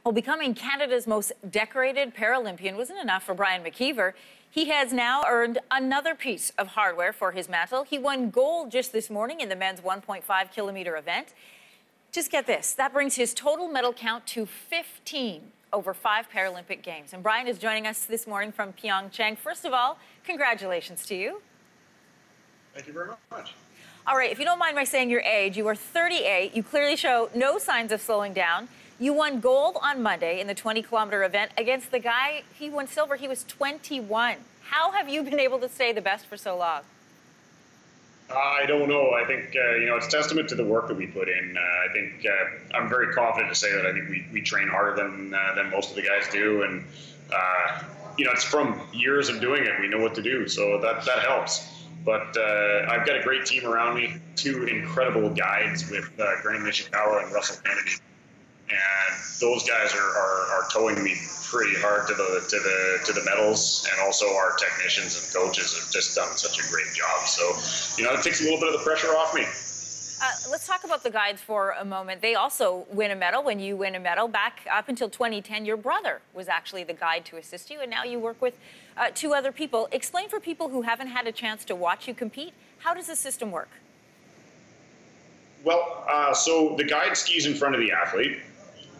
Well, becoming Canada's most decorated Paralympian wasn't enough for Brian McKeever. He has now earned another piece of hardware for his mantle. He won gold just this morning in the men's 1.5-kilometer event. Just get this, that brings his total medal count to 15 over 5 Paralympic Games. And Brian is joining us this morning from Pyeongchang. First of all, congratulations to you. Thank you very much. All right, if you don't mind my saying your age, you are 38. You clearly show no signs of slowing down. You won gold on Monday in the 20-kilometer event against the guy, he won silver, he was 21. How have you been able to stay the best for so long? I don't know. I think, it's testament to the work that we put in. I think I'm very confident to say that I think we train harder than most of the guys do. And, it's from years of doing it. We know what to do, so that helps. But I've got a great team around me, 2 incredible guides with Brain McKeever and Russell Kennedy. And those guys are towing me pretty hard to the medals, and also our technicians and coaches have just done such a great job. So, it takes a little bit of the pressure off me. Let's talk about the guides for a moment. They also win a medal when you win a medal. Back up until 2010, your brother was actually the guide to assist you, and now you work with 2 other people. Explain for people who haven't had a chance to watch you compete, how does the system work? Well, so the guide skis in front of the athlete,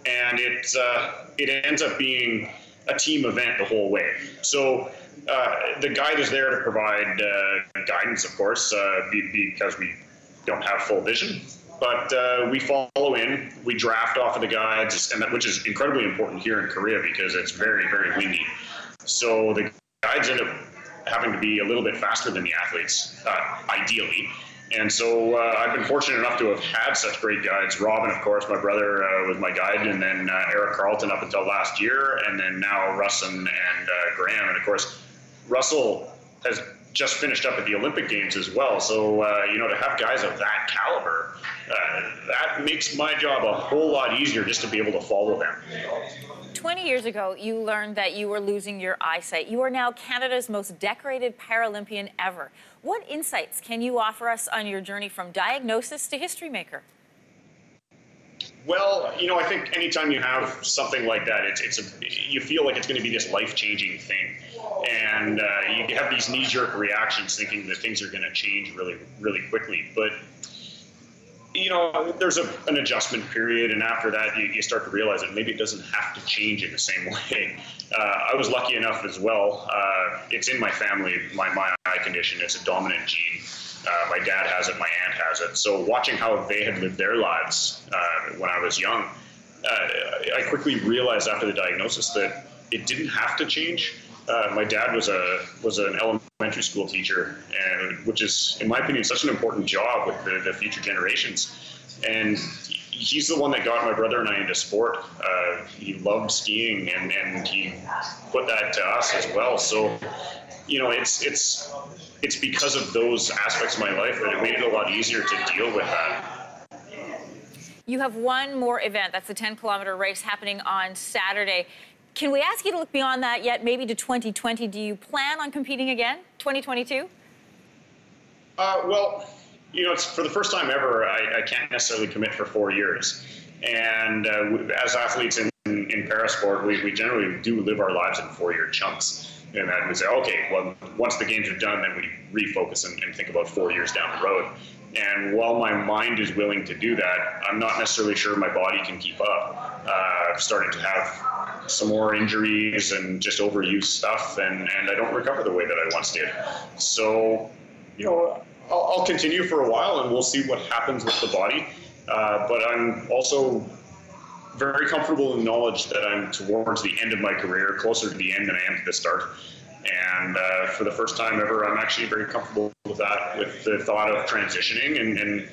and it ends up being a team event the whole way. So the guide is there to provide guidance, of course, because we don't have full vision. But we follow in, we draft off of the guides, which is incredibly important here in Korea because it's very, very windy. So the guides end up having to be a little bit faster than the athletes, ideally. And so I've been fortunate enough to have had such great guides. Robin, of course, my brother, was my guide, and then Eric Carlton up until last year, and then now Russ and Graham. And of course, Russell has just finished up at the Olympic Games as well. So, to have guys of that caliber, that makes my job a whole lot easier just to be able to follow them. 20 years ago, you learned that you were losing your eyesight. You are now Canada's most decorated Paralympian ever. What insights can you offer us on your journey from diagnosis to history maker? Well, I think anytime you have something like that, you feel like it's going to be this life-changing thing. And you have these knee-jerk reactions thinking that things are going to change really, really quickly. But there's an adjustment period, and after that, you start to realize that maybe it doesn't have to change in the same way. I was lucky enough as well. It's in my family, my eye condition. It's a dominant gene. My dad has it, my aunt has it. So watching how they had lived their lives when I was young, I quickly realized after the diagnosis that it didn't have to change. My dad was an elementary school teacher, which is, in my opinion, such an important job with the future generations. And he's the one that got my brother and I into sport. He loved skiing, and he put that to us as well. So, it's because of those aspects of my life that it made it a lot easier to deal with that. You have one more event. That's the 10-kilometer race happening on Saturday. Can we ask you to look beyond that yet, maybe to 2020? Do you plan on competing again, 2022? Well, it's for the first time ever, I can't necessarily commit for 4 years. And as athletes in parasport, we generally do live our lives in 4-year chunks. And then we say, okay, well, once the games are done, then we refocus and think about 4 years down the road. And while my mind is willing to do that, I'm not necessarily sure my body can keep up. I've started to have some more injuries and just overuse stuff, and I don't recover the way that I once did. So, I'll continue for a while, and we'll see what happens with the body. But I'm also very comfortable in the knowledge that I'm towards the end of my career, closer to the end than I am to the start. And for the first time ever, I'm actually very comfortable with that, with the thought of transitioning. And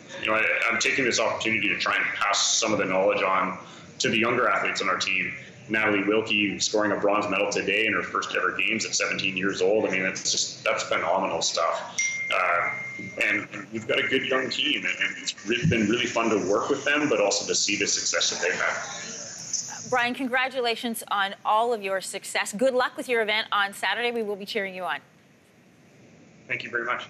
I'm taking this opportunity to try and pass some of the knowledge on to the younger athletes on our team. Natalie Wilkie scoring a bronze medal today in her first ever games at 17 years old. I mean, that's phenomenal stuff. And we've got a good young team, and it's been really fun to work with them, but also to see the success that they've had. Brian, congratulations on all of your success. Good luck with your event on Saturday. We will be cheering you on. Thank you very much.